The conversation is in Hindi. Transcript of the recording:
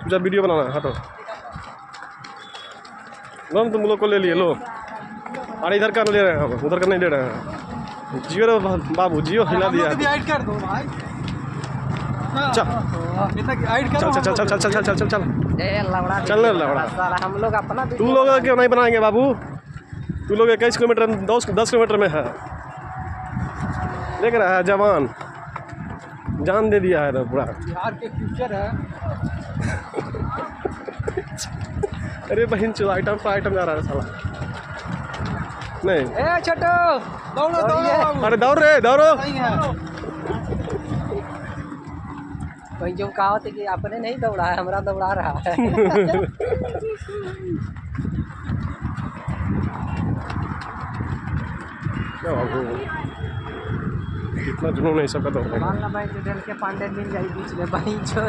तुझा वीडियो बनाना है, हटो। तुम लोग को ले लिए, लो। अरे इधर का ले रहे हैं हम, उधर का नहीं ले रहे हैं। जियो रे बाबू, जियो हिला दिया है। ऐड कर दो भाई। चल चल चल चल चल चल चल चल चल चल चल लवड़ा। हम लोग अपना तू लोग क्यों नहीं बनाएंगे बाबू? तू लोग 21 किलोमीटर 10 किलोमीटर में है, देख रहा है जवान, जान दे दिया है तो पूरा। बिहार के फ्यूचर है। अरे बहन चलो, आइटम पर आइटम जा रहा है साला। नहीं ए छोटू दौड़ो दौड़ो। अरे दौड़ रहे, दौड़ो। नहीं है। कोई जो कहावत है कि आपने नहीं दौड़ा है, हमारा दौड़ा रहा है। क्या बाबू, इतना जुनून नहीं सबका दौड़ रहा है। भाई के पांडे मिल जाए बीच में भाई जो